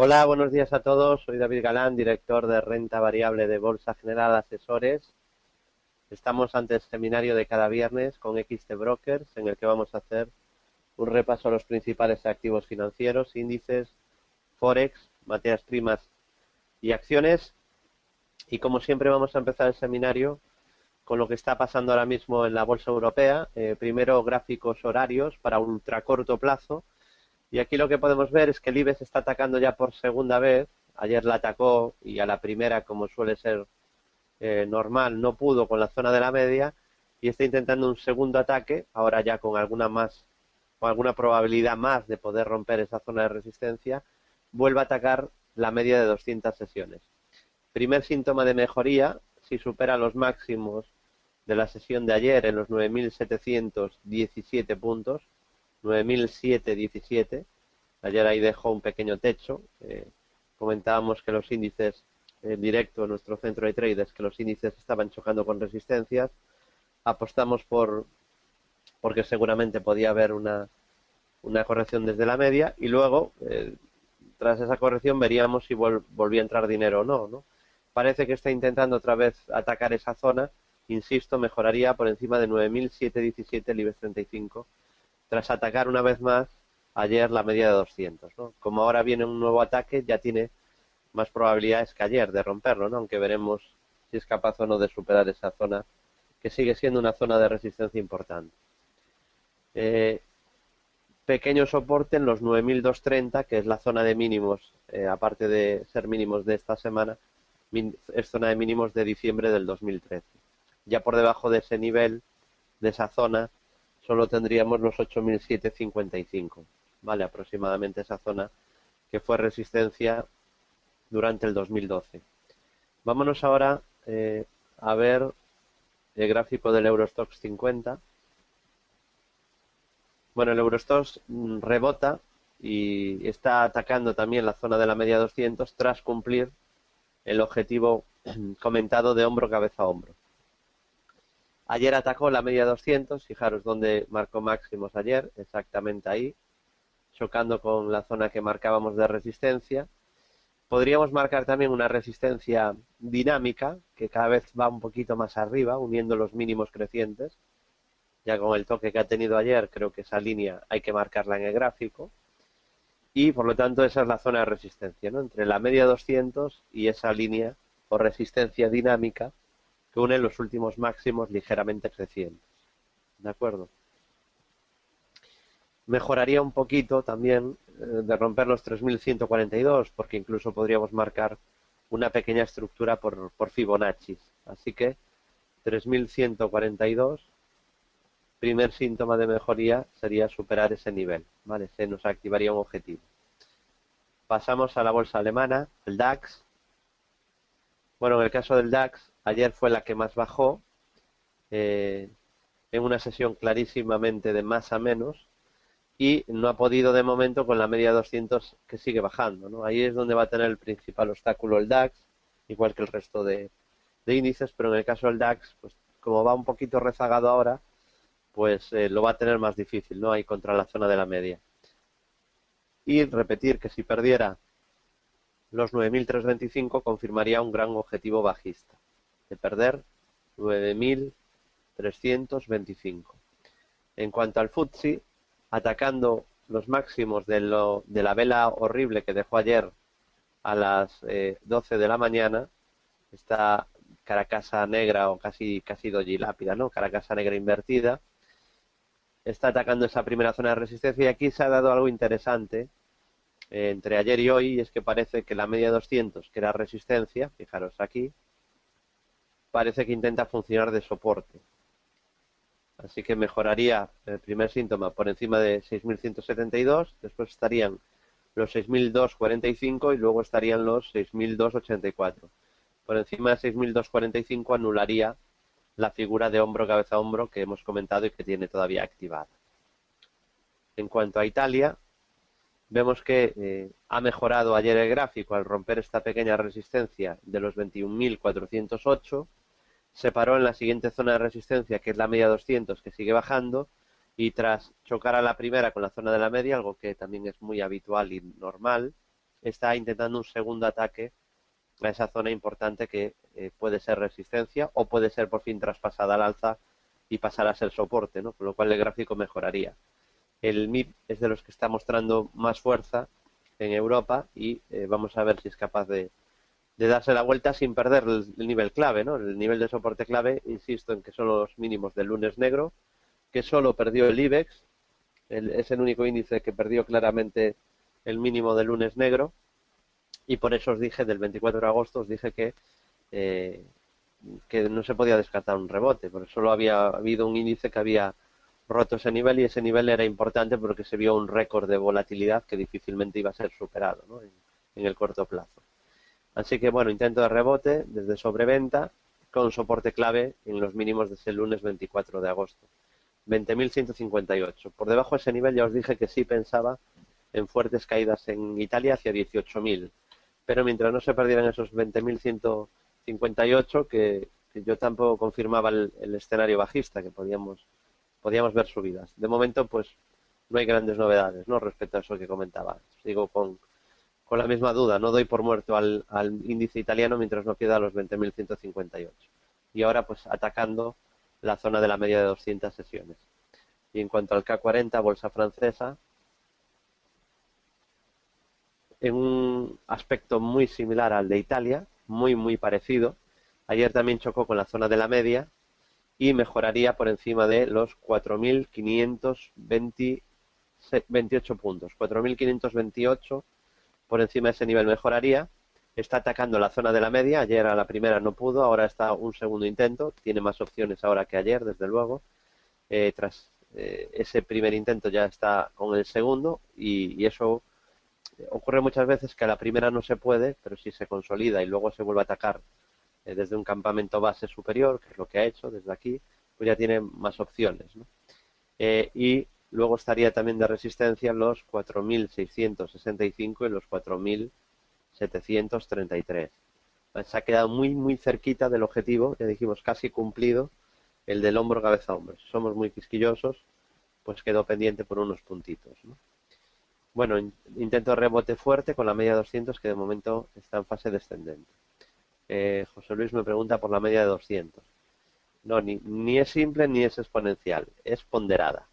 Hola, buenos días a todos. Soy David Galán, director de renta variable de Bolsa General Asesores. Estamos ante el seminario de cada viernes con XT Brokers, en el que vamos a hacer un repaso a los principales activos financieros, índices, forex, materias primas y acciones. Y como siempre vamos a empezar el seminario con lo que está pasando ahora mismo en la bolsa europea. Primero gráficos horarios para ultracorto plazo. Y aquí lo que podemos ver es que el IBEX está atacando ya por segunda vez. Ayer la atacó y a la primera, como suele ser normal, no pudo con la zona de la media y está intentando un segundo ataque, ahora ya con alguna probabilidad más de poder romper esa zona de resistencia. Vuelve a atacar la media de 200 sesiones. Primer síntoma de mejoría, si supera los máximos de la sesión de ayer en los 9.717 puntos, 9.717. Ayer ahí dejó un pequeño techo. Comentábamos que los índices en directo en nuestro centro de traders, que los índices estaban chocando con resistencias. Apostamos porque seguramente podía haber una corrección desde la media y luego, tras esa corrección, veríamos si volvía a entrar dinero o no, ¿no? Parece que está intentando otra vez atacar esa zona. Insisto, mejoraría por encima de 9.717 el IBEX 35 tras atacar una vez más ayer la media de 200, ¿no? Como ahora viene un nuevo ataque, ya tiene más probabilidades que ayer de romperlo, ¿no? Aunque veremos si es capaz o no de superar esa zona, que sigue siendo una zona de resistencia importante. Eh, Pequeño soporte en los 9.230, que es la zona de mínimos, aparte de ser mínimos de esta semana, es zona de mínimos de diciembre del 2013. Ya por debajo de ese nivel, de esa zona, solo tendríamos los 8.755, ¿vale? Aproximadamente esa zona que fue resistencia durante el 2012. Vámonos ahora a ver el gráfico del Eurostoxx 50. Bueno, el Eurostoxx rebota y está atacando también la zona de la media 200 tras cumplir el objetivo comentado de hombro cabeza a hombro. Ayer atacó la media 200, fijaros dónde marcó máximos ayer, exactamente ahí, chocando con la zona que marcábamos de resistencia. Podríamos marcar también una resistencia dinámica, que cada vez va un poquito más arriba, uniendo los mínimos crecientes. Ya con el toque que ha tenido ayer, creo que esa línea hay que marcarla en el gráfico. Y por lo tanto esa es la zona de resistencia, ¿no? Entre la media 200 y esa línea o resistencia dinámica que une los últimos máximos ligeramente crecientes. ¿De acuerdo? Mejoraría un poquito también de romper los 3.142, porque incluso podríamos marcar una pequeña estructura por Fibonacci. Así que 3.142, primer síntoma de mejoría sería superar ese nivel, ¿vale? Se nos activaría un objetivo. Pasamos a la bolsa alemana, el DAX. Bueno, en el caso del DAX, ayer fue la que más bajó, en una sesión clarísimamente de más a menos, y no ha podido de momento con la media 200 que sigue bajando, ¿no? Ahí es donde va a tener el principal obstáculo el DAX, igual que el resto de índices, pero en el caso del DAX, pues como va un poquito rezagado ahora, pues lo va a tener más difícil, ¿no? Ahí contra la zona de la media. Y repetir que si perdiera los 9.325 confirmaría un gran objetivo bajista, de perder 9.325. En cuanto al FTSE, atacando los máximos de la vela horrible que dejó ayer a las 12 de la mañana, esta caracasa negra o casi doji lápida, ¿no? Caracasa negra invertida, está atacando esa primera zona de resistencia y aquí se ha dado algo interesante entre ayer y hoy, y es que parece que la media 200, que era resistencia, fijaros aquí, parece que intenta funcionar de soporte. Así que mejoraría el primer síntoma por encima de 6.172, después estarían los 6.245 y luego estarían los 6.284. Por encima de 6.245 anularía la figura de hombro cabeza a hombro que hemos comentado y que tiene todavía activada. En cuanto a Italia, vemos que ha mejorado ayer el gráfico al romper esta pequeña resistencia de los 21.408. Se paró en la siguiente zona de resistencia, que es la media 200, que sigue bajando, y tras chocar a la primera con la zona de la media, algo que también es muy habitual y normal, está intentando un segundo ataque a esa zona importante que puede ser resistencia o puede ser por fin traspasada al alza y pasar a ser soporte, ¿no? Con lo cual el gráfico mejoraría. El MIP es de los que está mostrando más fuerza en Europa y vamos a ver si es capaz de darse la vuelta sin perder el nivel clave, ¿no? El nivel de soporte clave, insisto en que son los mínimos del lunes negro, que solo perdió el IBEX, es el único índice que perdió claramente el mínimo del lunes negro, y por eso os dije, del 24 de agosto, os dije eh, que no se podía descartar un rebote, porque solo había habido un índice que había roto ese nivel y ese nivel era importante porque se vio un récord de volatilidad que difícilmente iba a ser superado, ¿no? en el corto plazo. Así que bueno, intento de rebote desde sobreventa con soporte clave en los mínimos de ese lunes 24 de agosto. 20.158. Por debajo de ese nivel ya os dije que sí pensaba en fuertes caídas en Italia hacia 18.000. Pero mientras no se perdieran esos 20.158, que yo tampoco confirmaba el escenario bajista, que podíamos ver subidas. De momento, pues no hay grandes novedades, ¿no? Respecto a eso que comentaba. Sigo con la misma duda. No doy por muerto al índice italiano mientras no queda los 20.158. Y ahora, pues atacando la zona de la media de 200 sesiones. Y en cuanto al K40, bolsa francesa, en un aspecto muy similar al de Italia, muy parecido. Ayer también chocó con la zona de la media y mejoraría por encima de los 4.528 puntos. 4.528 por encima de ese nivel mejoraría. Está atacando la zona de la media. Ayer a la primera no pudo, ahora está un segundo intento. Tiene más opciones ahora que ayer, desde luego. Tras ese primer intento ya está con el segundo y eso ocurre muchas veces que a la primera no se puede, pero si se consolida y luego se vuelve a atacar desde un campamento base superior, que es lo que ha hecho desde aquí, pues ya tiene más opciones, ¿no? Y luego estaría también de resistencia los 4.665 y los 4.733. Se ha quedado muy cerquita del objetivo, ya dijimos casi cumplido, el del hombro cabeza a hombro. Si somos muy quisquillosos, pues quedó pendiente por unos puntitos, ¿no? Bueno, intento rebote fuerte con la media 200 que de momento está en fase descendente. José Luis me pregunta por la media de 200. No, ni es simple ni es exponencial, es ponderada.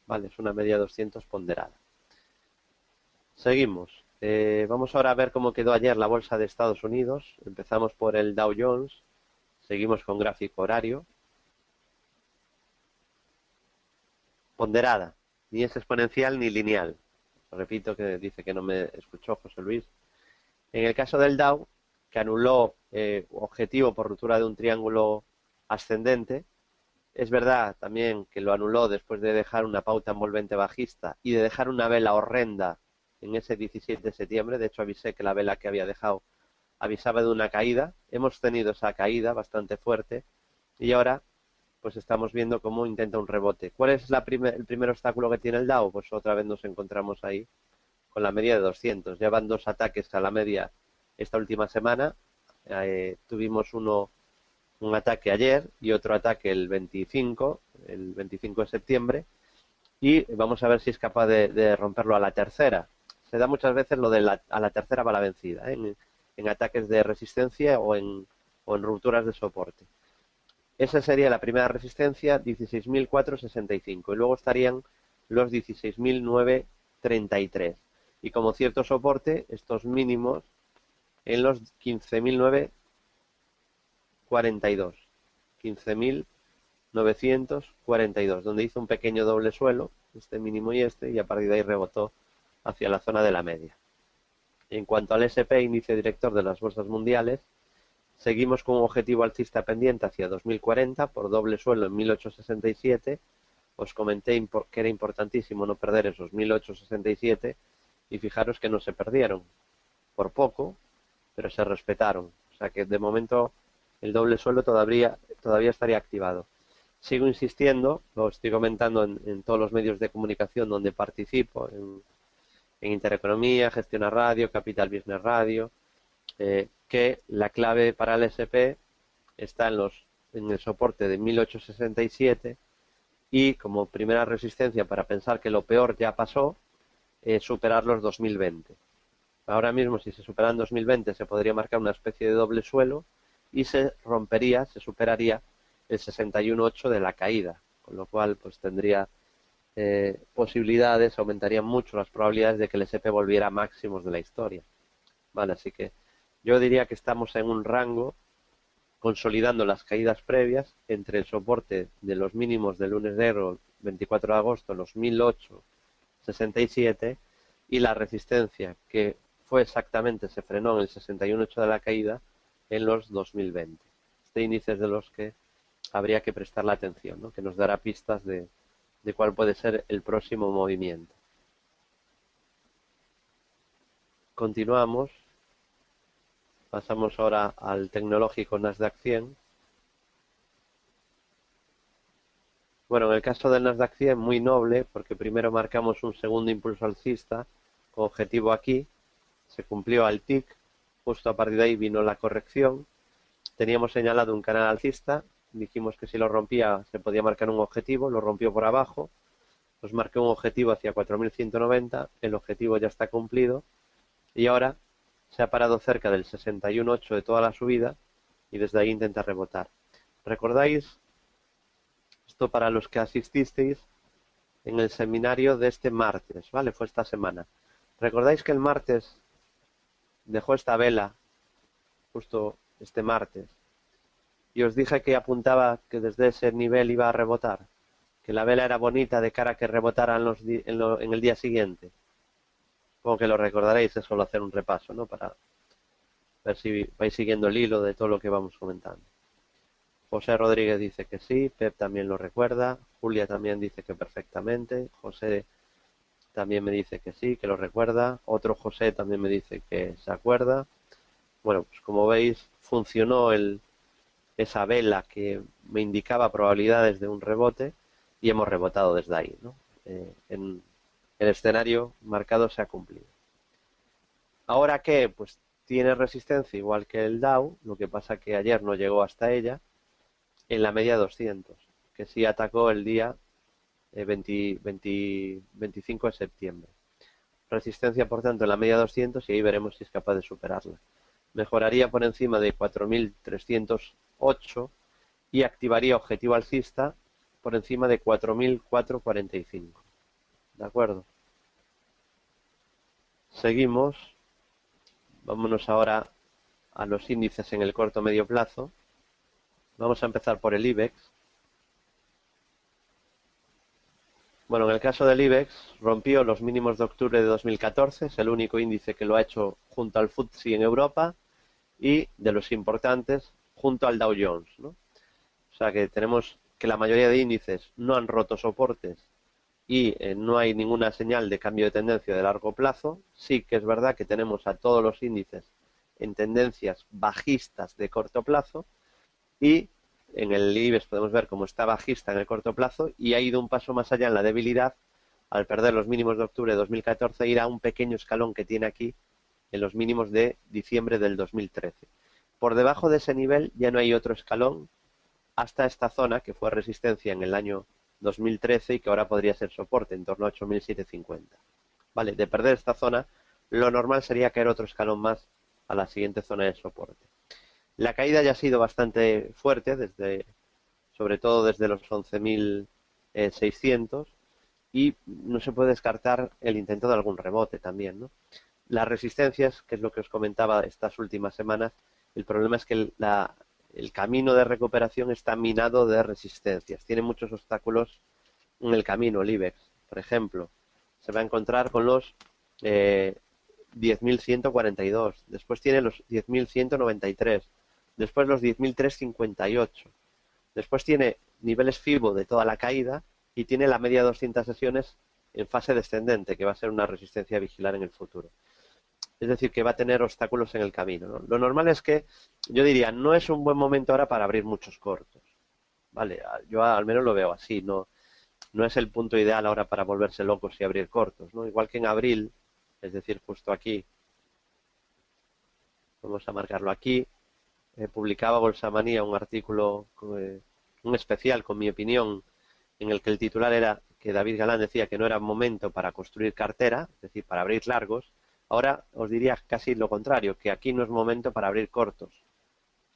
Vale, es una media de 200 ponderada. Seguimos. Vamos ahora a ver cómo quedó ayer la bolsa de Estados Unidos. Empezamos por el Dow Jones. Seguimos con gráfico horario. Ponderada. Ni es exponencial ni lineal. Repito que dice que no me escuchó José Luis. En el caso del Dow, que anuló objetivo por ruptura de un triángulo ascendente, es verdad también que lo anuló después de dejar una pauta envolvente bajista y de dejar una vela horrenda en ese 17 de septiembre. De hecho, avisé que la vela que había dejado avisaba de una caída. Hemos tenido esa caída bastante fuerte y ahora pues estamos viendo cómo intenta un rebote. ¿Cuál es el primer obstáculo que tiene el Dow? Pues otra vez nos encontramos ahí con la media de 200. Ya van dos ataques a la media esta última semana. Tuvimos un ataque ayer y otro ataque el 25 de septiembre. Y vamos a ver si es capaz de romperlo a la tercera. Se da muchas veces lo de a la tercera va la vencida, en ataques de resistencia o en rupturas de soporte. Esa sería la primera resistencia, 16.465. Y luego estarían los 16.933. Y como cierto soporte, estos mínimos en los 15.942. 15.942, donde hizo un pequeño doble suelo, este mínimo y a partir de ahí rebotó hacia la zona de la media. En cuanto al SP, índice director de las bolsas mundiales, seguimos con un objetivo alcista pendiente hacia 2040 por doble suelo en 1867. Os comenté que era importantísimo no perder esos 1867 y fijaros que no se perdieron, por poco, pero se respetaron. O sea que de momento el doble suelo todavía estaría activado. Sigo insistiendo, lo estoy comentando en todos los medios de comunicación donde participo, en Intereconomía, Gestiona Radio, Capital Business Radio, que la clave para el SP está en el soporte de 1867 y como primera resistencia para pensar que lo peor ya pasó, superar los 2020. Ahora mismo, si se supera en 2020, se podría marcar una especie de doble suelo y se rompería, se superaría el 61,8 de la caída, con lo cual pues tendría posibilidades, aumentarían mucho las probabilidades de que el S&P volviera a máximos de la historia. Vale, así que yo diría que estamos en un rango consolidando las caídas previas entre el soporte de los mínimos del lunes negro 24 de agosto, los 1008,67 y la resistencia que fue exactamente, se frenó en el 61,8 de la caída en los 2020. Este índice es de los que habría que prestar la atención, ¿no? Que nos dará pistas de cuál puede ser el próximo movimiento. Continuamos. Pasamos ahora al tecnológico Nasdaq 100. Bueno, en el caso del Nasdaq 100, muy noble, porque primero marcamos un segundo impulso alcista con objetivo aquí, se cumplió al TIC, justo a partir de ahí vino la corrección, teníamos señalado un canal alcista, dijimos que si lo rompía se podía marcar un objetivo, lo rompió por abajo, nos marcó un objetivo hacia 4.190, el objetivo ya está cumplido y ahora se ha parado cerca del 61,8 de toda la subida y desde ahí intenta rebotar. ¿Recordáis? Esto para los que asististeis en el seminario de este martes, ¿vale? Fue esta semana. ¿Recordáis que el martes dejó esta vela, justo este martes, y os dije que apuntaba que desde ese nivel iba a rebotar? Que la vela era bonita de cara a que rebotara en el día siguiente. Supongo que lo recordaréis, es solo hacer un repaso, ¿no? Para ver si vais siguiendo el hilo de todo lo que vamos comentando. José Rodríguez dice que sí, Pep también lo recuerda, Julia también dice que perfectamente, José también me dice que sí, que lo recuerda, otro José también me dice que se acuerda. Bueno, pues como veis, funcionó esa vela que me indicaba probabilidades de un rebote y hemos rebotado desde ahí, ¿no? En el escenario marcado se ha cumplido. ¿Ahora qué? Pues tiene resistencia igual que el Dow, lo que pasa que ayer no llegó hasta ella, en la media 200, que sí atacó el día 25 de septiembre. Resistencia, por tanto, en la media 200 y ahí veremos si es capaz de superarla. Mejoraría por encima de 4.308 y activaría objetivo alcista por encima de 4.445. ¿De acuerdo? Seguimos. Vámonos ahora a los índices en el corto medio plazo. Vamos a empezar por el IBEX. Bueno, en el caso del IBEX, rompió los mínimos de octubre de 2014, es el único índice que lo ha hecho junto al FTSE en Europa y de los importantes junto al Dow Jones, ¿no? O sea que tenemos que la mayoría de índices no han roto soportes y no hay ninguna señal de cambio de tendencia de largo plazo. Sí que es verdad que tenemos a todos los índices en tendencias bajistas de corto plazo y en el IBEX podemos ver cómo está bajista en el corto plazo y ha ido un paso más allá en la debilidad al perder los mínimos de octubre de 2014 ir a un pequeño escalón que tiene aquí en los mínimos de diciembre del 2013. Por debajo de ese nivel ya no hay otro escalón hasta esta zona que fue resistencia en el año 2013 y que ahora podría ser soporte en torno a 8.750. Vale, de perder esta zona, lo normal sería caer otro escalón más a la siguiente zona de soporte. La caída ya ha sido bastante fuerte, sobre todo desde los 11.600 y no se puede descartar el intento de algún rebote también, ¿no? Las resistencias, que es lo que os comentaba estas últimas semanas, el problema es que el camino de recuperación está minado de resistencias. Tiene muchos obstáculos en el camino, el IBEX. Por ejemplo, se va a encontrar con los 10.142, después tiene los 10.193, después los 10.358, después tiene niveles FIBO de toda la caída y tiene la media de 200 sesiones en fase descendente, que va a ser una resistencia a vigilar en el futuro. Es decir, que va a tener obstáculos en el camino, ¿no? Lo normal es que, yo diría, no es un buen momento ahora para abrir muchos cortos. Vale, yo al menos lo veo así, no es el punto ideal ahora para volverse locos y abrir cortos, ¿no? Igual que en abril, es decir, justo aquí, vamos a marcarlo aquí, publicaba Bolsamanía un artículo, un especial con mi opinión, en el que el titular era que David Galán decía que no era momento para construir cartera, es decir, para abrir largos, Ahora os diría casi lo contrario, que aquí no es momento para abrir cortos.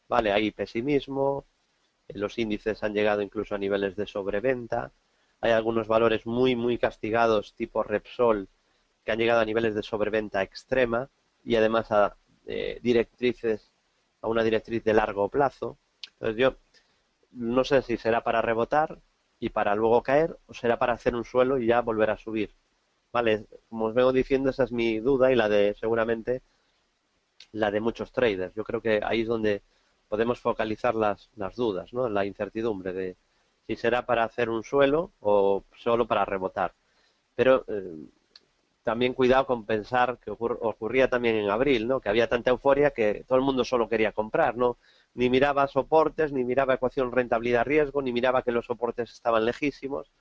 Vale, hay pesimismo, los índices han llegado incluso a niveles de sobreventa, hay algunos valores muy castigados tipo Repsol que han llegado a niveles de sobreventa extrema y además a directrices, a una directriz de largo plazo. Entonces yo no sé si será para rebotar y para luego caer o será para hacer un suelo y ya volver a subir. Vale, como os vengo diciendo, esa es mi duda y la de seguramente la de muchos traders. Yo creo que ahí es donde podemos focalizar las dudas, ¿no? La incertidumbre de si será para hacer un suelo o solo para rebotar. Pero también cuidado con pensar que ocurría también en abril, ¿no? Que había tanta euforia que todo el mundo solo quería comprar, ¿no? Ni miraba soportes, ni miraba ecuación rentabilidad-riesgo, ni miraba que los soportes estaban lejísimos.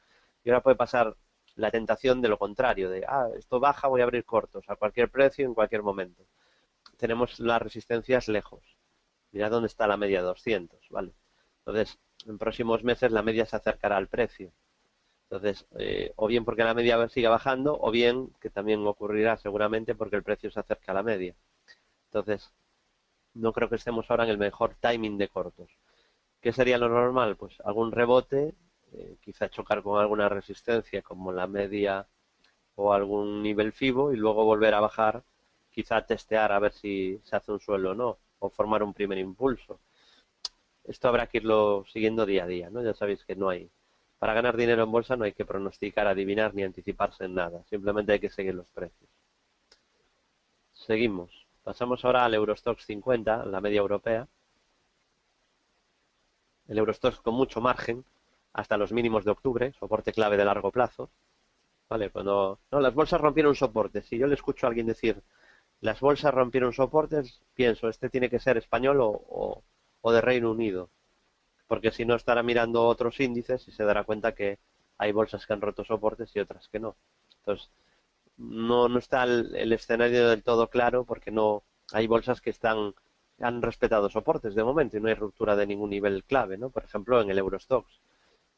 Y ahora puede pasar la tentación de lo contrario, de, esto baja, voy a abrir cortos a cualquier precio, en cualquier momento. Tenemos las resistencias lejos. Mirad dónde está la media de 200, ¿vale? Entonces, en próximos meses la media se acercará al precio. Entonces, o bien porque la media siga bajando, o bien que también ocurrirá seguramente porque el precio se acerca a la media. Entonces, no creo que estemos ahora en el mejor timing de cortos. ¿Qué sería lo normal? Pues algún rebote, quizá chocar con alguna resistencia como la media o algún nivel FIBO y luego volver a bajar, quizá testear a ver si se hace un suelo o no, o formar un primer impulso. Esto habrá que irlo siguiendo día a día, ¿no? Ya sabéis que no hay. Para ganar dinero en bolsa no hay que pronosticar, adivinar ni anticiparse en nada. Simplemente hay que seguir los precios. Seguimos. Pasamos ahora al Eurostoxx 50, la media europea. El Eurostoxx con mucho margen hasta los mínimos de octubre, soporte clave de largo plazo. Vale, cuando no, las bolsas rompieron soportes. Si yo le escucho a alguien decir las bolsas rompieron soportes, pienso, este tiene que ser español o de Reino Unido. Porque si no estará mirando otros índices y se dará cuenta que hay bolsas que han roto soportes y otras que no. Entonces, no está el escenario del todo claro porque no hay bolsas que han respetado soportes de momento y no hay ruptura de ningún nivel clave, ¿no? Por ejemplo, en el Eurostoxx,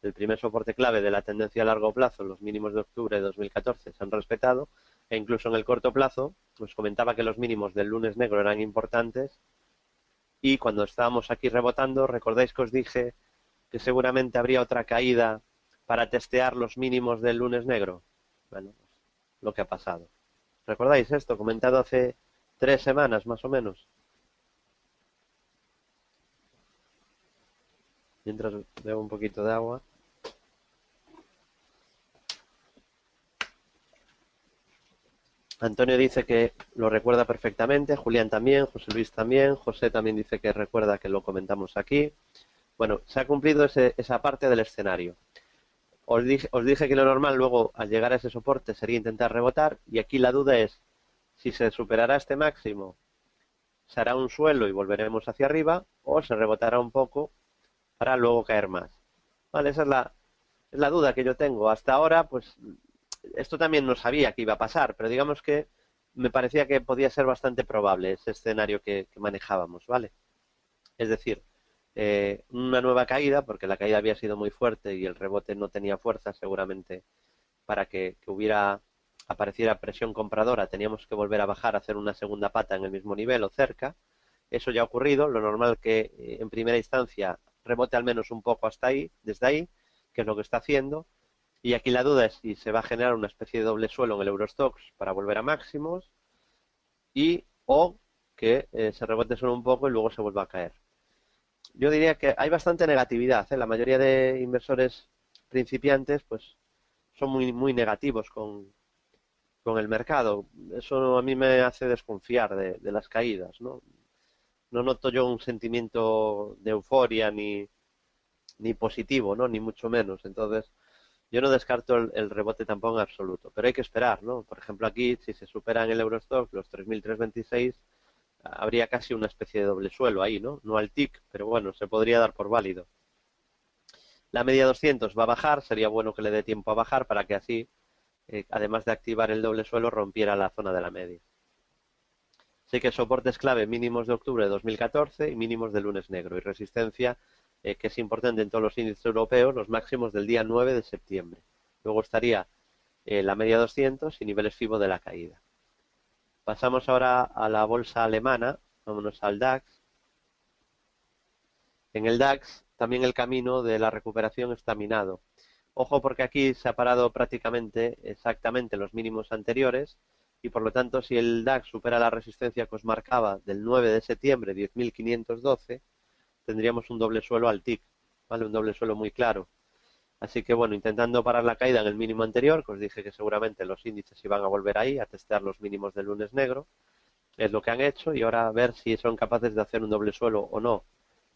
el primer soporte clave de la tendencia a largo plazo, los mínimos de octubre de 2014, se han respetado e incluso en el corto plazo, os comentaba que los mínimos del lunes negro eran importantes y cuando estábamos aquí rebotando, recordáis que os dije que seguramente habría otra caída para testear los mínimos del lunes negro. Bueno, pues lo que ha pasado. ¿Recordáis esto? Comentado hace 3 semanas más o menos. Mientras bebo un poquito de agua. Antonio dice que lo recuerda perfectamente, Julián también, José Luis también, José también dice que recuerda que lo comentamos aquí. Bueno, se ha cumplido esa parte del escenario. Os dije que lo normal luego al llegar a ese soporte sería intentar rebotar y aquí la duda es si se superará este máximo, se hará un suelo y volveremos hacia arriba o se rebotará un poco para luego caer más. Vale, esa es la duda que yo tengo. Hasta ahora, pues esto también no sabía que iba a pasar, pero digamos que me parecía que podía ser bastante probable ese escenario que manejábamos, ¿vale? Es decir, una nueva caída, porque la caída había sido muy fuerte y el rebote no tenía fuerza, seguramente para que apareciera presión compradora, teníamos que volver a bajar, hacer una segunda pata en el mismo nivel o cerca. Eso ya ha ocurrido, lo normal que en primera instancia rebote al menos un poco hasta ahí, desde ahí, que es lo que está haciendo. Y aquí la duda es si se va a generar una especie de doble suelo en el Eurostoxx para volver a máximos y o que se rebote solo un poco y luego se vuelva a caer. Yo diría que hay bastante negatividad. La mayoría de inversores principiantes pues son muy negativos con el mercado. Eso a mí me hace desconfiar de las caídas, ¿no? No noto yo un sentimiento de euforia ni positivo, ¿no? Ni mucho menos. Entonces, yo no descarto el rebote tampoco en absoluto, pero hay que esperar, ¿no? Por ejemplo, aquí, si se supera en el Eurostoxx los 3.326, habría casi una especie de doble suelo ahí, ¿no? No al TIC, pero bueno, se podría dar por válido. La media 200 va a bajar, sería bueno que le dé tiempo a bajar para que así, además de activar el doble suelo, rompiera la zona de la media. Sé que soportes clave mínimos de octubre de 2014 y mínimos de lunes negro y resistencia que es importante en todos los índices europeos, los máximos del día 9 de septiembre. Luego estaría la media 200 y niveles FIBO de la caída. Pasamos ahora a la bolsa alemana, vámonos al DAX. En el DAX también el camino de la recuperación está minado. Ojo porque aquí se ha parado prácticamente exactamente los mínimos anteriores y por lo tanto si el DAX supera la resistencia que os marcaba del 9 de septiembre, 10.512, tendríamos un doble suelo al TIC, ¿vale? Un doble suelo muy claro. Así que bueno, intentando parar la caída en el mínimo anterior, que os dije que seguramente los índices iban a volver ahí a testear los mínimos del lunes negro, es lo que han hecho y ahora a ver si son capaces de hacer un doble suelo o no.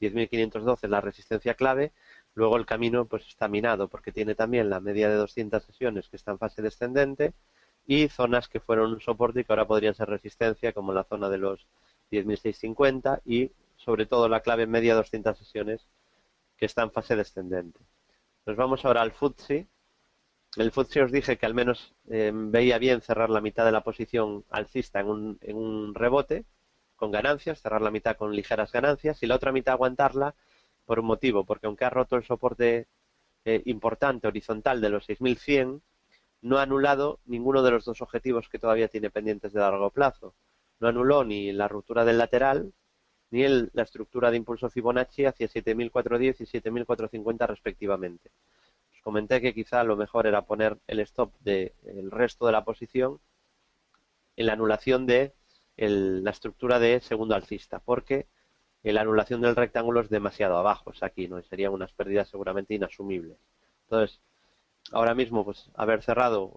10.512 es la resistencia clave, luego el camino pues está minado porque tiene también la media de 200 sesiones que está en fase descendente y zonas que fueron un soporte y que ahora podrían ser resistencia como la zona de los 10.650 y sobre todo la clave media de 200 sesiones que está en fase descendente. Nos vamos ahora al FTSE. El FTSE os dije que al menos veía bien cerrar la mitad de la posición alcista en un rebote con ganancias, cerrar la mitad con ligeras ganancias y la otra mitad aguantarla por un motivo, porque aunque ha roto el soporte importante horizontal de los 6.100, no ha anulado ninguno de los dos objetivos que todavía tiene pendientes de largo plazo. No anuló ni la ruptura del lateral ni la estructura de impulso Fibonacci hacia 7.410 y 7.450 respectivamente. Os comenté que quizá lo mejor era poner el stop del resto de la posición en la anulación de la estructura de segundo alcista, porque la anulación del rectángulo es demasiado abajo, es aquí, ¿no? Y serían unas pérdidas seguramente inasumibles. Entonces, ahora mismo, pues haber cerrado,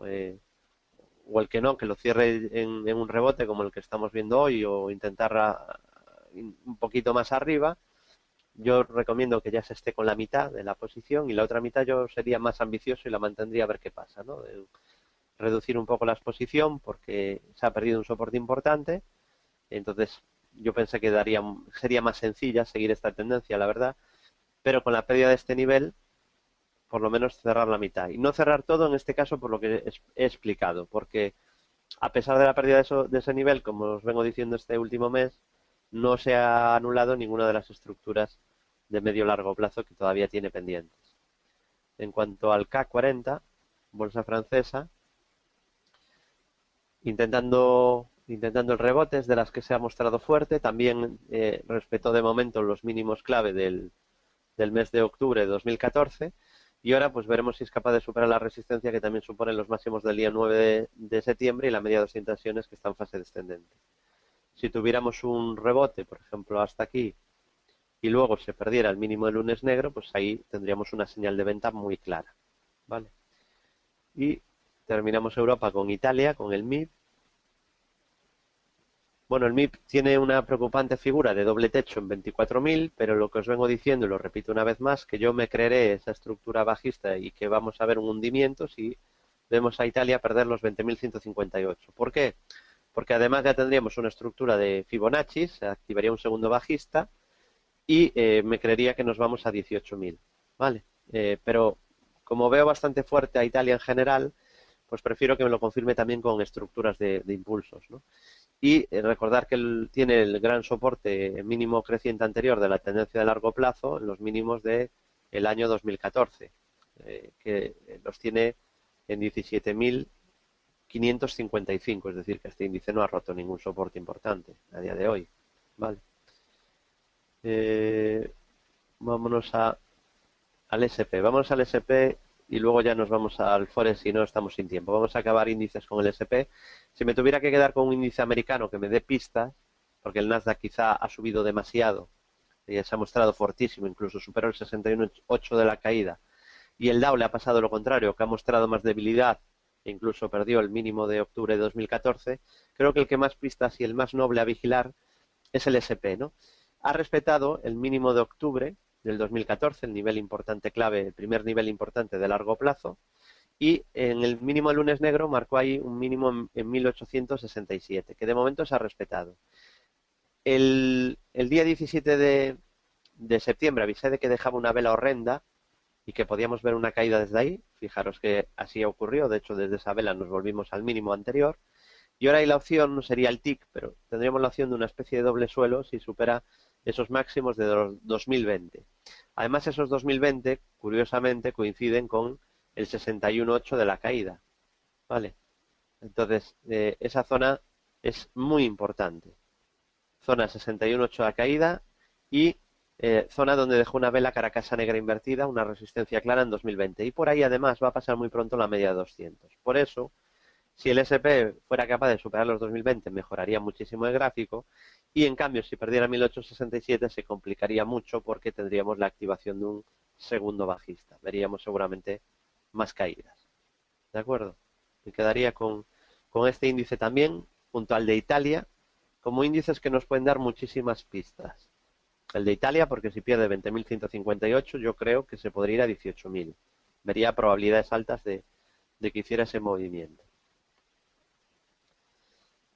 o el que no, que lo cierre en un rebote como el que estamos viendo hoy, o intentar un poquito más arriba, yo recomiendo que ya se esté con la mitad de la posición y la otra mitad yo sería más ambicioso y la mantendría a ver qué pasa, ¿no? Reducir un poco la exposición porque se ha perdido un soporte importante, entonces yo pensé que sería más sencilla seguir esta tendencia, la verdad, pero con la pérdida de este nivel, por lo menos cerrar la mitad. Y no cerrar todo en este caso por lo que he explicado, porque a pesar de la pérdida de ese nivel, como os vengo diciendo este último mes, no se ha anulado ninguna de las estructuras de medio largo plazo que todavía tiene pendientes. En cuanto al CAC 40, bolsa francesa, intentando el rebote, es de las que se ha mostrado fuerte, también respetó de momento los mínimos clave del mes de octubre de 2014 y ahora pues veremos si es capaz de superar la resistencia que también suponen los máximos del día 9 de septiembre y la media de 200 sesiones que está en fase descendente. Si tuviéramos un rebote, por ejemplo, hasta aquí y luego se perdiera el mínimo del lunes negro, pues ahí tendríamos una señal de venta muy clara, ¿vale? Y terminamos Europa con Italia, con el MIB. Bueno, el MIB tiene una preocupante figura de doble techo en 24.000, pero lo que os vengo diciendo, y lo repito una vez más, que yo me creeré esa estructura bajista y que vamos a ver un hundimiento si vemos a Italia perder los 20.158. ¿Por qué? Porque además ya tendríamos una estructura de Fibonacci, se activaría un segundo bajista y me creería que nos vamos a 18.000, ¿vale? Pero como veo bastante fuerte a Italia en general, pues prefiero que me lo confirme también con estructuras de impulsos, ¿no? Y recordar que tiene el gran soporte mínimo creciente anterior de la tendencia de largo plazo en los mínimos del año 2014, que los tiene en 17.555, es decir, que este índice no ha roto ningún soporte importante a día de hoy. Vale. Vámonos al SP. Vamos al SP y luego ya nos vamos al Forex si no estamos sin tiempo. Vamos a acabar índices con el SP. Si me tuviera que quedar con un índice americano que me dé pistas, porque el Nasdaq quizá ha subido demasiado y se ha mostrado fortísimo, incluso superó el 61,8 de la caída, y el Dow le ha pasado lo contrario, que ha mostrado más debilidad e incluso perdió el mínimo de octubre de 2014, creo que el que más pistas y el más noble a vigilar es el SP, ¿no? Ha respetado el mínimo de octubre del 2014, el nivel importante clave, el primer nivel importante de largo plazo, y en el mínimo del lunes negro marcó ahí un mínimo en 1867, que de momento se ha respetado. El día 17 de septiembre avisé de que dejaba una vela horrenda y que podíamos ver una caída desde ahí. Fijaros que así ocurrió, de hecho desde esa vela nos volvimos al mínimo anterior. Y ahora hay la opción, no sería el TIC, pero tendríamos la opción de una especie de doble suelo si supera esos máximos de 2020. Además, esos 2020, curiosamente, coinciden con el 61,8 de la caída. ¿Vale? Entonces, esa zona es muy importante. Zona 61.8 de caída y zona donde dejó una vela caracasa negra invertida, una resistencia clara en 2020. Y por ahí además va a pasar muy pronto la media de 200. Por eso, si el SP fuera capaz de superar los 2020, mejoraría muchísimo el gráfico. Y en cambio, si perdiera 1867, se complicaría mucho porque tendríamos la activación de un segundo bajista. Veríamos seguramente más caídas. ¿De acuerdo? Me quedaría con este índice también, junto al de Italia, como índices que nos pueden dar muchísimas pistas. El de Italia, porque si pierde 20.158, yo creo que se podría ir a 18.000. Vería probabilidades altas de que hiciera ese movimiento.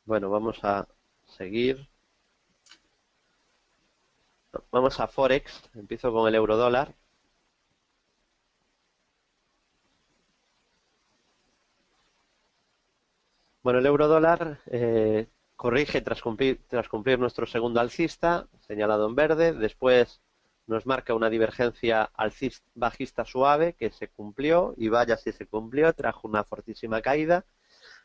Bueno, vamos a seguir. Vamos a Forex. Empiezo con el euro dólar. Bueno, el euro dólar corrige tras cumplir nuestro segundo alcista, señalado en verde. Después nos marca una divergencia bajista suave que se cumplió, y vaya si se cumplió, trajo una fortísima caída.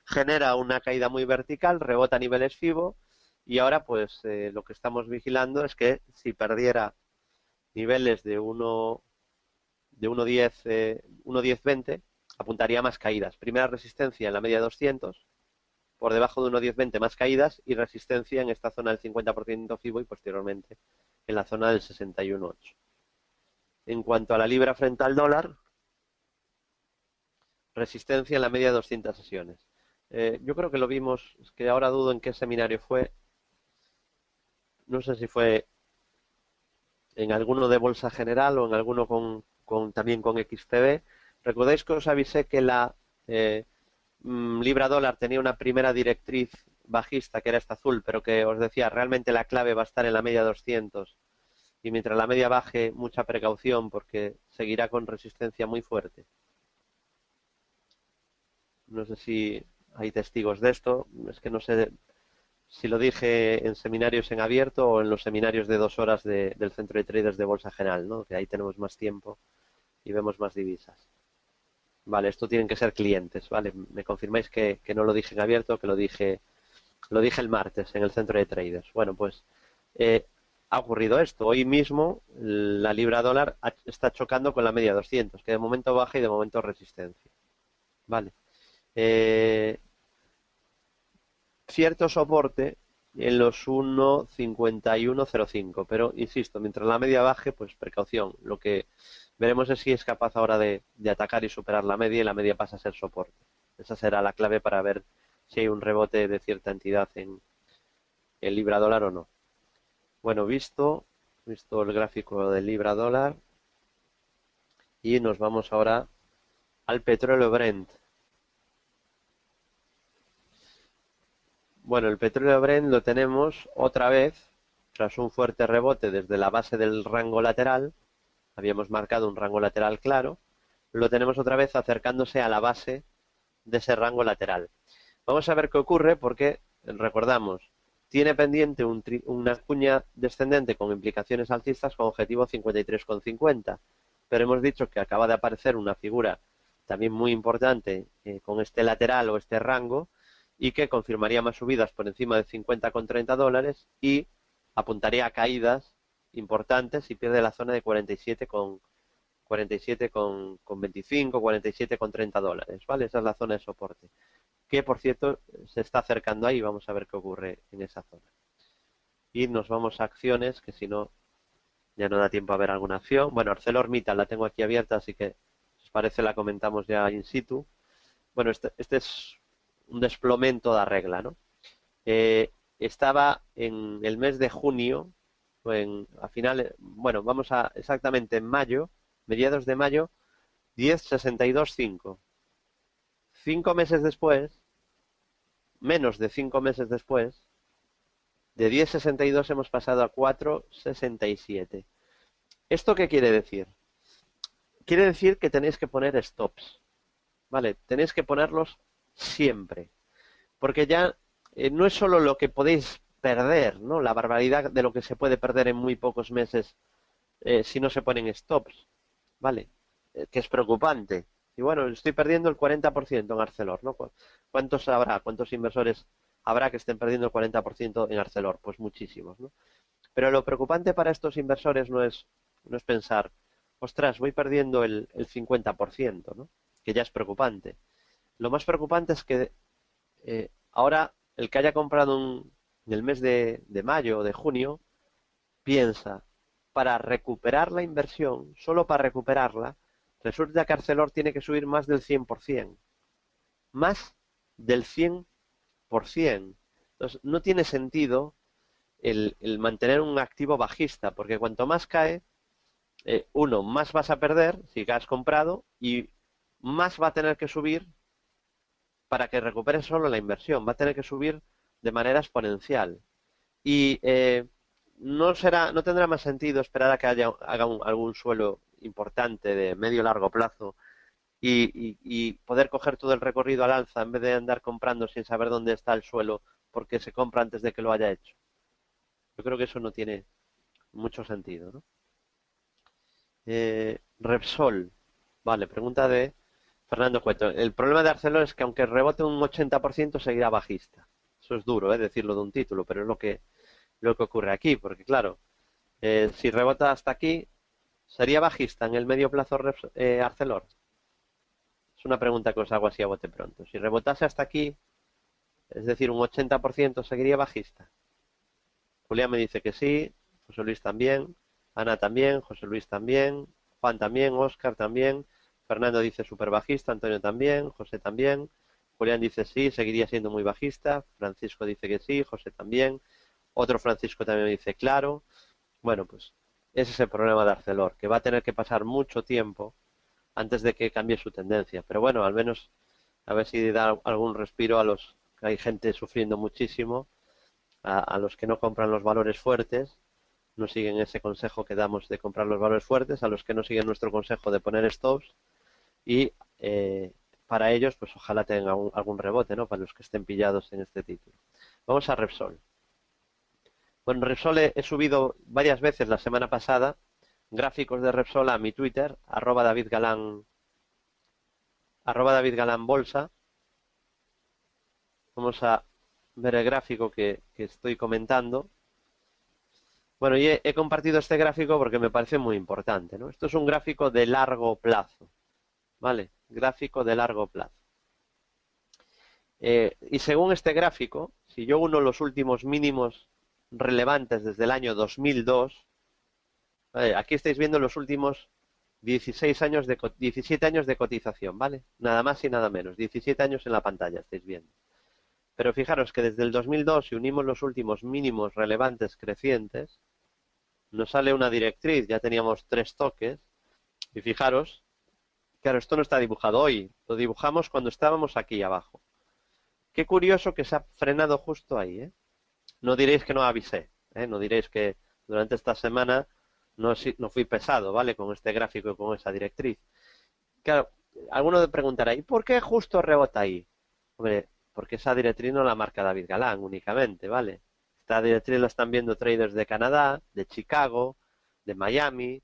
Genera una caída muy vertical, rebota a niveles FIBO, y ahora pues lo que estamos vigilando es que si perdiera niveles de 1.1020, apuntaría a más caídas. Primera resistencia en la media 200, por debajo de 1.1020 más caídas, y resistencia en esta zona del 50% FIBO y posteriormente en la zona del 61.8. En cuanto a la libra frente al dólar, resistencia en la media de 200 sesiones. Yo creo que lo vimos, es que ahora dudo en qué seminario fue. No sé si fue en alguno de Bolsa General o en alguno también con XTB. ¿Recordáis que os avisé que la libra dólar tenía una primera directriz bajista, que era esta azul, pero que os decía, realmente la clave va a estar en la media 200, y mientras la media baje, mucha precaución porque seguirá con resistencia muy fuerte? No sé si hay testigos de esto, es que no sé si lo dije en seminarios en abierto o en los seminarios de 2 horas del Centro de Traders de Bolsa General, ¿no? Que ahí tenemos más tiempo y vemos más divisas. Vale, esto tienen que ser clientes, ¿vale? Me confirmáis que no lo dije en abierto, que lo dije el martes en el Centro de Traders. Bueno, pues eh, ha ocurrido esto. Hoy mismo la libra dólar está chocando con la media 200, que de momento baja y de momento resistencia. Vale. Cierto soporte en los 1.5105, pero insisto, mientras la media baje, pues precaución. Lo que veremos es si es capaz ahora de atacar y superar la media, y la media pasa a ser soporte. Esa será la clave para ver si hay un rebote de cierta entidad en libra dólar o no. Bueno, visto el gráfico del libra dólar, y nos vamos ahora al petróleo Brent. Bueno, el petróleo Brent lo tenemos otra vez tras un fuerte rebote desde la base del rango lateral. Habíamos marcado un rango lateral claro. Lo tenemos otra vez acercándose a la base de ese rango lateral. Vamos a ver qué ocurre porque, recordamos, tiene pendiente una cuña descendente con implicaciones alcistas con objetivo 53,50. Pero hemos dicho que acaba de aparecer una figura también muy importante con este lateral o este rango, y que confirmaría más subidas por encima de 50,30 dólares y apuntaría a caídas importantes si pierde la zona de 47,25, 47,30 dólares, ¿vale? Esa es la zona de soporte, que por cierto se está acercando ahí. Vamos a ver qué ocurre en esa zona. Y nos vamos a acciones, que si no ya no da tiempo a ver alguna acción. Bueno, ArcelorMittal la tengo aquí abierta, así que si os parece la comentamos ya in situ. Bueno, este es un desplome en toda regla, ¿no? Estaba en el mes de junio, a finales, bueno, vamos a exactamente en mayo, mediados de mayo, 10,62,5. 5 meses después, menos de 5 meses después, de 10,62 hemos pasado a 4,67. ¿Esto qué quiere decir? Quiere decir que tenéis que poner stops, ¿vale? Tenéis que ponerlos siempre, porque ya no es solo lo que podéis perder, ¿no? La barbaridad de lo que se puede perder en muy pocos meses si no se ponen stops, ¿vale? Que es preocupante. Y bueno, estoy perdiendo el 40% en Arcelor, ¿no? ¿Cuántos habrá? ¿Cuántos inversores habrá que estén perdiendo el 40% en Arcelor, pues muchísimos, ¿no? Pero lo preocupante para estos inversores no es pensar, ostras, voy perdiendo el 50%, ¿no? Que ya es preocupante. Lo más preocupante es que ahora el que haya comprado en el mes de mayo o de junio piensa, para recuperar la inversión, solo para recuperarla, resulta que Arcelor tiene que subir más del 100%. Más del 100%. Entonces, no tiene sentido el mantener un activo bajista, porque cuanto más cae, uno, más vas a perder si has comprado y más va a tener que subir para que recuperes solo la inversión. Va a tener que subir de manera exponencial. Y no tendrá más sentido esperar a que haga algún suelo importante de medio largo plazo y poder coger todo el recorrido al alza en vez de andar comprando sin saber dónde está el suelo porque se compra antes de que lo haya hecho. Yo creo que eso no tiene mucho sentido, ¿no? Repsol. Vale, pregunta de Fernando Cueto. El problema de Arcelor es que aunque rebote un 80% seguirá bajista. Eso es duro, decirlo de un título, pero es lo que ocurre aquí, porque claro, si rebota hasta aquí, ¿sería bajista en el medio plazo Arcelor? Es una pregunta que os hago así a bote pronto. Si rebotase hasta aquí, es decir, un 80% seguiría bajista. Julián me dice que sí, José Luis también, Ana también, José Luis también, Juan también, Óscar también, Fernando dice súper bajista, Antonio también, José también, Julián dice sí, seguiría siendo muy bajista, Francisco dice que sí, José también, otro Francisco también me dice claro. Bueno, pues ese es el problema de Arcelor, que va a tener que pasar mucho tiempo antes de que cambie su tendencia. Pero bueno, al menos a ver si da algún respiro a los que hay gente sufriendo muchísimo, a los que no compran los valores fuertes, no siguen ese consejo que damos de comprar los valores fuertes, a los que no siguen nuestro consejo de poner stops y para ellos, pues ojalá tengan algún rebote, ¿no? Para los que estén pillados en este título. Vamos a Repsol. Bueno, Repsol he subido varias veces la semana pasada gráficos de Repsol a mi Twitter, @David Galán Bolsa. Vamos a ver el gráfico que estoy comentando. Bueno, y he compartido este gráfico porque me parece muy importante, ¿no? Esto es un gráfico de largo plazo, ¿vale? Gráfico de largo plazo. Y según este gráfico, si yo uno los últimos mínimos relevantes desde el año 2002, ¿vale? Aquí estáis viendo los últimos 17 años de cotización, ¿vale? Nada más y nada menos, 17 años en la pantalla estáis viendo. Pero fijaros que desde el 2002, si unimos los últimos mínimos relevantes crecientes, nos sale una directriz, ya teníamos 3 toques, y fijaros, claro, esto no está dibujado hoy, lo dibujamos cuando estábamos aquí abajo. Qué curioso que se ha frenado justo ahí, ¿eh? No diréis que no avisé, ¿eh? No diréis que durante esta semana no fui pesado, ¿vale? Con este gráfico y con esa directriz. Claro, alguno preguntará, ¿y por qué justo rebota ahí? Hombre, porque esa directriz no la marca David Galán únicamente, ¿vale? Esta directriz la están viendo traders de Canadá, de Chicago, de Miami,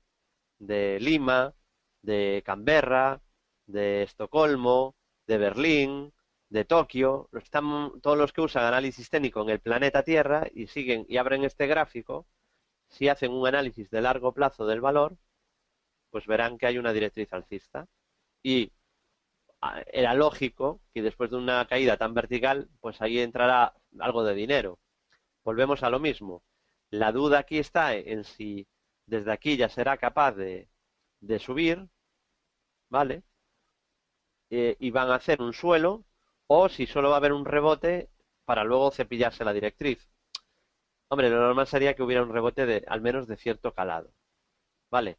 de Lima, de Canberra, de Estocolmo, de Berlín, de Tokio. Están todos los que usan análisis técnico en el planeta Tierra y siguen y abren este gráfico. Si hacen un análisis de largo plazo del valor, pues verán que hay una directriz alcista. Y era lógico que después de una caída tan vertical, pues ahí entrará algo de dinero. Volvemos a lo mismo. La duda aquí está en si desde aquí ya será capaz de subir, ¿vale? Y van a hacer un suelo, o si solo va a haber un rebote para luego cepillarse la directriz. Hombre, lo normal sería que hubiera un rebote al menos de cierto calado. ¿Vale?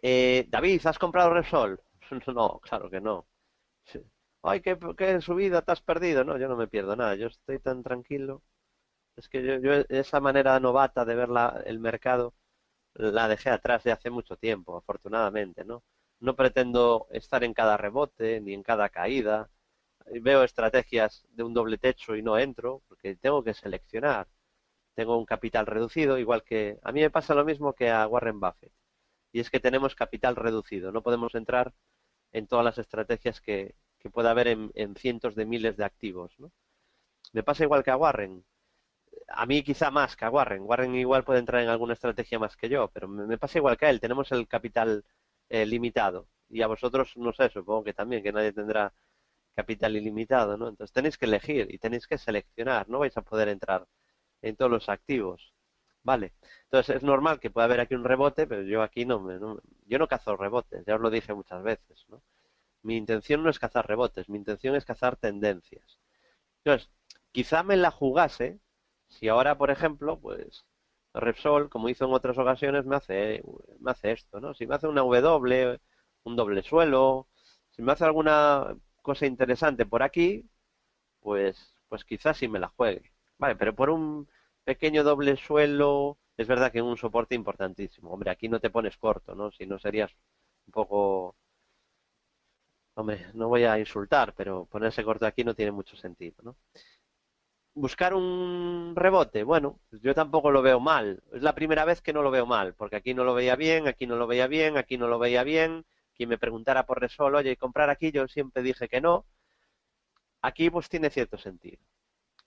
David, ¿has comprado Repsol? No, claro que no. Ay, qué subida te has perdido. No, yo no me pierdo nada. Yo estoy tan tranquilo. Es que yo esa manera novata de ver el mercado la dejé atrás de hace mucho tiempo, afortunadamente, ¿no? No pretendo estar en cada rebote ni en cada caída. Veo estrategias de un doble techo y no entro porque tengo que seleccionar. Tengo un capital reducido, igual que a mí me pasa lo mismo que a Warren Buffett. Y es que tenemos capital reducido. No podemos entrar en todas las estrategias que pueda haber en cientos de miles de activos, ¿no? Me pasa igual que a Warren. A mí quizá más que a Warren. Warren igual puede entrar en alguna estrategia más que yo, pero me pasa igual que a él. Tenemos el capital limitado. Y a vosotros, no sé, supongo que también, que nadie tendrá capital ilimitado, ¿no? Entonces tenéis que elegir y tenéis que seleccionar. No vais a poder entrar en todos los activos. Vale. Entonces es normal que pueda haber aquí un rebote, pero yo aquí yo no cazo rebotes, ya os lo dije muchas veces, ¿no? Mi intención no es cazar rebotes, mi intención es cazar tendencias. Entonces, quizá me la jugase si ahora, por ejemplo, pues Repsol, como hizo en otras ocasiones, me hace esto, ¿no? Si me hace una W, un doble suelo, si me hace alguna cosa interesante por aquí, pues quizás sí me la juegue. Vale, pero por un pequeño doble suelo, es verdad que es un soporte importantísimo. Hombre, aquí no te pones corto, ¿no? Si no serías un poco... Hombre, no voy a insultar, pero ponerse corto aquí no tiene mucho sentido, ¿no? Buscar un rebote, bueno, pues yo tampoco lo veo mal. Es la primera vez que no lo veo mal, porque aquí no lo veía bien, aquí no lo veía bien, aquí no lo veía bien. Quien me preguntara por Resol, oye, comprar aquí, yo siempre dije que no. Aquí pues tiene cierto sentido,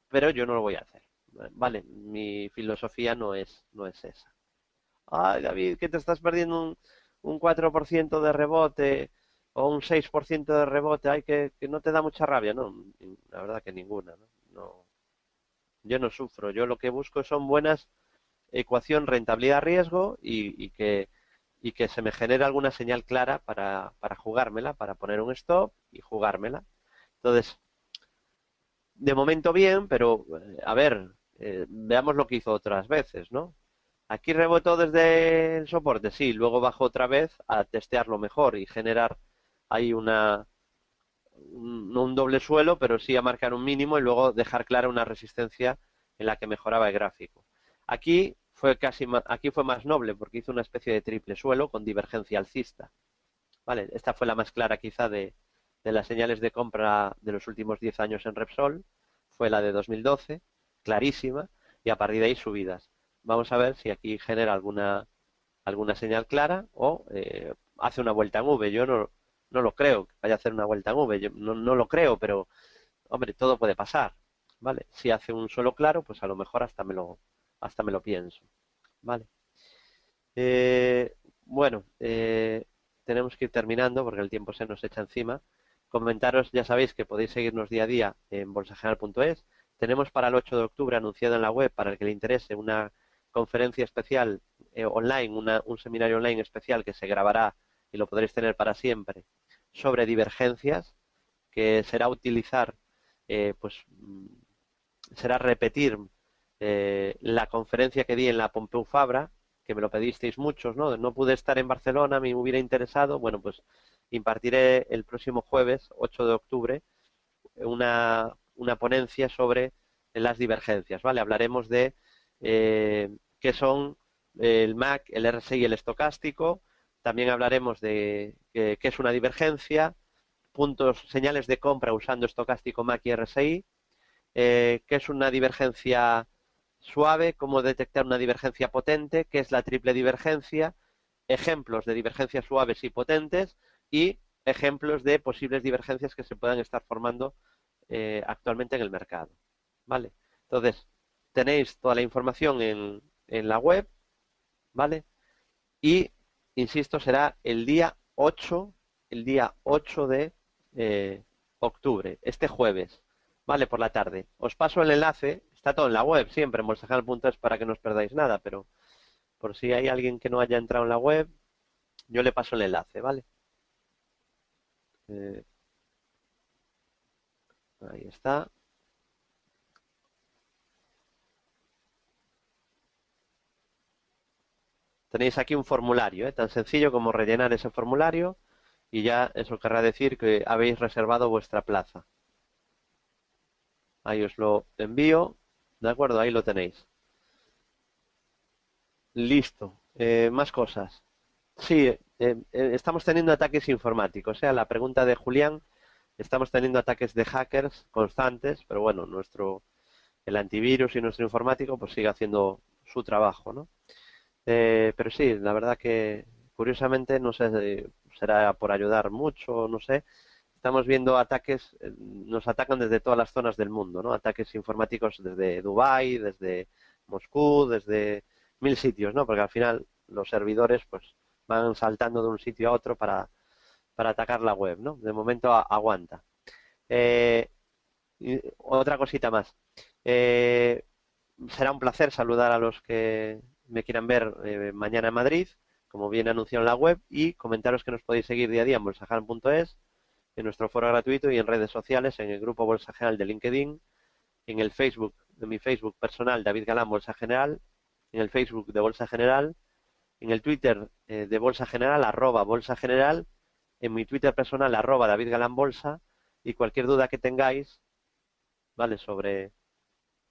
pero yo no lo voy a hacer. Vale, mi filosofía no es esa. Ay, David, que te estás perdiendo un 4% de rebote o un 6% de rebote, ay, que no te da mucha rabia, no, la verdad que ninguna, ¿no? No, yo no sufro, yo lo que busco son buenas ecuación rentabilidad-riesgo y que se me genere alguna señal clara para jugármela, para poner un stop y jugármela. Entonces, de momento bien, pero a ver, veamos lo que hizo otras veces, ¿no? Aquí rebotó desde el soporte, sí, luego bajó otra vez a testearlo mejor y generar ahí no un doble suelo, pero sí a marcar un mínimo y luego dejar clara una resistencia en la que mejoraba el gráfico. Aquí fue más noble porque hizo una especie de triple suelo con divergencia alcista. Vale, esta fue la más clara quizá de las señales de compra de los últimos 10 años en Repsol, fue la de 2012, clarísima, y a partir de ahí subidas. Vamos a ver si aquí genera alguna señal clara o hace una vuelta en V. Yo no lo creo que vaya a hacer una vuelta en V, yo no lo creo, pero hombre, todo puede pasar, ¿vale? Si hace un suelo claro, pues a lo mejor hasta me lo pienso, ¿vale? Eh, bueno, tenemos que ir terminando porque el tiempo se nos echa encima. Comentaros, ya sabéis que podéis seguirnos día a día en bolsageneral.es. Tenemos para el 8 de octubre anunciado en la web, para el que le interese, una conferencia especial online, un seminario online especial que se grabará y lo podréis tener para siempre, sobre divergencias, que será utilizar, será repetir la conferencia que di en la Pompeu Fabra, que me lo pedisteis muchos, ¿no? No pude estar en Barcelona, me hubiera interesado. Bueno, pues impartiré el próximo jueves, 8 de octubre, una ponencia sobre las divergencias, ¿vale? Hablaremos de qué son el MAC, el RSI y el estocástico. También hablaremos de qué es una divergencia, señales de compra usando estocástico, MAC y RSI, qué es una divergencia suave, cómo detectar una divergencia potente, qué es la triple divergencia, ejemplos de divergencias suaves y potentes y ejemplos de posibles divergencias que se puedan estar formando actualmente en el mercado. ¿Vale? Entonces, tenéis toda la información en la web, ¿vale? Y, insisto, será el día 8 de octubre, este jueves, ¿vale? Por la tarde. Os paso el enlace, está todo en la web, siempre en bolsajanal.es para que no os perdáis nada, pero por si hay alguien que no haya entrado en la web, yo le paso el enlace, ¿vale? Eh, ahí está. Tenéis aquí un formulario, tan sencillo como rellenar ese formulario y ya eso querrá decir que habéis reservado vuestra plaza. Ahí os lo envío, ¿de acuerdo? Ahí lo tenéis. Listo. Más cosas. Sí, estamos teniendo ataques informáticos. O sea, la pregunta de Julián, estamos teniendo ataques de hackers constantes, pero bueno, el antivirus y nuestro informático pues sigue haciendo su trabajo, ¿no? Pero sí, la verdad que curiosamente, no sé, será por ayudar mucho, no sé, estamos viendo ataques, nos atacan desde todas las zonas del mundo, ¿no? Ataques informáticos desde Dubái, desde Moscú, desde mil sitios, ¿no? Porque al final los servidores pues van saltando de un sitio a otro para atacar la web, ¿no? De momento aguanta. Eh, y otra cosita más. Eh, Será un placer saludar a los que me quieran ver mañana en Madrid, como bien anunciado en la web, y comentaros que nos podéis seguir día a día en bolsajan.es, en nuestro foro gratuito y en redes sociales, en el grupo Bolsa General de LinkedIn, en el Facebook, de mi Facebook personal, David Galán Bolsa General, en el Facebook de Bolsa General, en el Twitter de Bolsa General, @Bolsa General, en mi Twitter personal, @David Galán Bolsa, y cualquier duda que tengáis, ¿vale? Sobre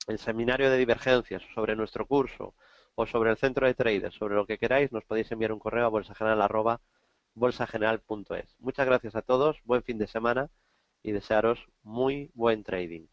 el seminario de divergencias, sobre nuestro curso o sobre el centro de traders, sobre lo que queráis, nos podéis enviar un correo a bolsageneral@bolsageneral.es. Muchas gracias a todos, buen fin de semana y desearos muy buen trading.